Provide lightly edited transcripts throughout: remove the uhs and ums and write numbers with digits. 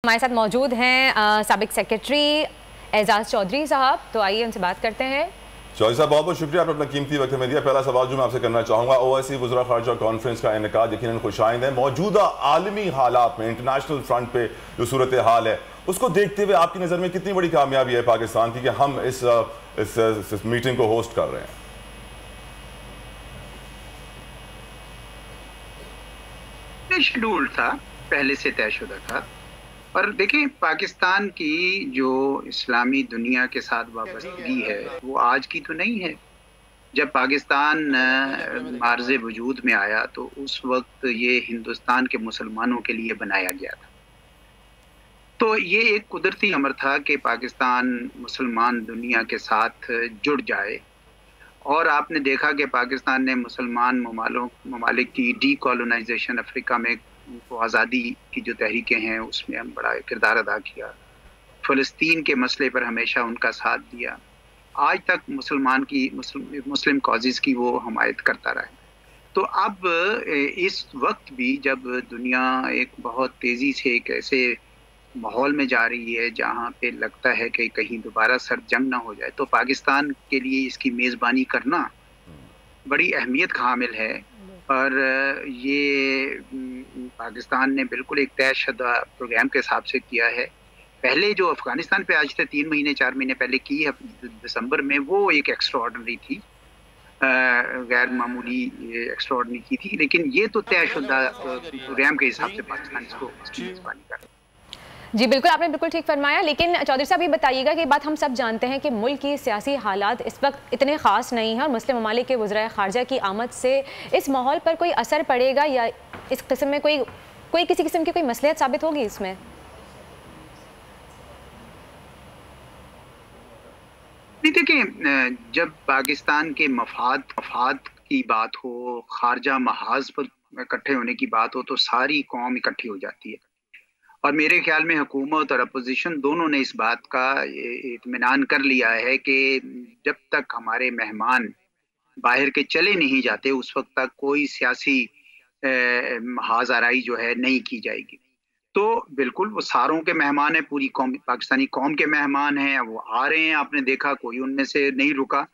हमारे साथ मौजूद हैं साबिक सेक्रेटरी एजाज चौधरी साहब, तो आइए उनसे बात करते हैं। चौधरी साहब, बहुत बहुत शुक्रिया, आपने अपना कीमती वक्त हमें दिया। पहला सवाल जो मैं आपसे करना चाहूँगा, ओवैसी वज़रा ख़ारजा कॉन्फ्रेंस का इनेकाद यकीनन खुशाइंद है। मौजूदा आलमी हालात में इंटरनेशनल फ्रंट पे जो सूरत हाल है उसको देखते हुए आपकी नज़र में कितनी बड़ी कामयाबी है पाकिस्तान की कि हम इस मीटिंग को होस्ट कर रहे हैं? शेड्यूल था, पहले से तयशुदा था। और देखिए, पाकिस्तान की जो इस्लामी दुनिया के साथ वाबस्तगी है वो आज की तो नहीं है। जब पाकिस्तान मार्ज़ वजूद में आया तो उस वक्त ये हिंदुस्तान के मुसलमानों के लिए बनाया गया था। तो ये एक कुदरती अमर था कि पाकिस्तान मुसलमान दुनिया के साथ जुड़ जाए। और आपने देखा कि पाकिस्तान ने मुसलमान ममालिक की डीकोलोनाइजेशन, अफ्रीका में को आज़ादी की जो तहरीकें हैं उसमें हम बड़ा किरदार अदा किया। फ़लस्तीन के मसले पर हमेशा उनका साथ दिया। आज तक मुस्लिम कॉजेज़ की वो हमायत करता रहा है। तो अब इस वक्त भी जब दुनिया एक बहुत तेज़ी से एक ऐसे माहौल में जा रही है जहाँ पे लगता है कि कहीं दोबारा सर्द जंग ना हो जाए, तो पाकिस्तान के लिए इसकी मेज़बानी करना बड़ी अहमियत का हामिल है। और ये पाकिस्तान ने बिल्कुल एक तयशुदा प्रोग्राम के हिसाब से किया है। पहले जो अफ़गानिस्तान पे आज से 3 महीने 4 महीने पहले की है दिसंबर में, वो एक एक्स्ट्राऑर्डिनरी थी, गैर मामूली एक्स्ट्राऑर्डिनरी की थी। लेकिन ये तो तयशुदा प्रोग्राम के हिसाब से पाकिस्तान इसको मेज़बानी कर रहा है। जी बिल्कुल, आपने बिल्कुल ठीक फरमाया। लेकिन चौधरी साहब ये बताइएगा कि बात हम सब जानते हैं कि मुल्क की सियासी हालात इस वक्त इतने ख़ास नहीं हैं और मुस्लिम ममालिक के वज़रा ख़ारजा की आमद से इस माहौल पर कोई असर पड़ेगा या इस किस्म में कोई किसी किस्म की कोई मसलियत साबित होगी इसमें? देखिए, जब पाकिस्तान के मफाद की बात हो, ख़ारजा महाज पर इकट्ठे होने की बात हो, तो सारी कौम इकट्ठी हो जाती है। और मेरे ख्याल में हुकूमत और अपोजिशन दोनों ने इस बात का इत्मीनान कर लिया है कि जब तक हमारे मेहमान बाहर के चले नहीं जाते उस वक्त तक कोई सियासी हाज़ाराई जो है नहीं की जाएगी। तो बिल्कुल वो सारों के मेहमान हैं, पूरी कौम, पाकिस्तानी कौम के मेहमान हैं। वो आ रहे हैं, आपने देखा कोई उनमें से नहीं रुका।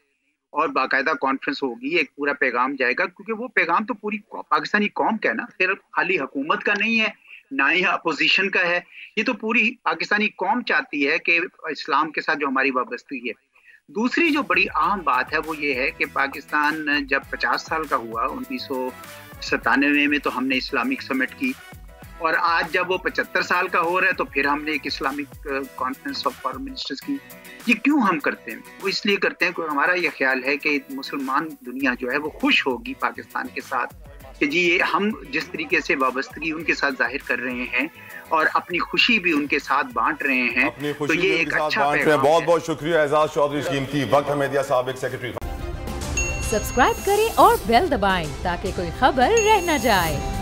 और बाकायदा कॉन्फ्रेंस होगी, एक पूरा पैगाम जाएगा, क्योंकि वो पैगाम तो पूरी पाकिस्तानी कौम का है ना, सिर्फ खाली हुकूमत का नहीं है, ना ही अपोजिशन का है। ये तो पूरी पाकिस्तानी कौम चाहती है कि इस्लाम के साथ जो हमारी वाबस्तगी है। दूसरी जो बड़ी अहम बात है वो ये है कि पाकिस्तान जब 50 साल का हुआ 1997 में, तो हमने इस्लामिक समिट की। और आज जब वो 75 साल का हो रहा है तो फिर हमने एक Islamic conference of foreign ministers की। ये क्यों हम करते हैं? वो इसलिए करते हैं कि हमारा ये ख्याल है कि मुसलमान दुनिया जो है वो खुश होगी पाकिस्तान के साथ कि जी ये हम जिस तरीके से वाबस्तगी उनके साथ जाहिर कर रहे हैं और अपनी खुशी भी उनके साथ बांट रहे हैं, तो ये एक अच्छा पैगाम है। बहुत बहुत शुक्रिया एजाज चौधरी, कीमती वक्त हमें दिया। साबिक सेक्रेटरी। सब्सक्राइब करें और बेल दबाएं ताकि कोई खबर रह न जाए।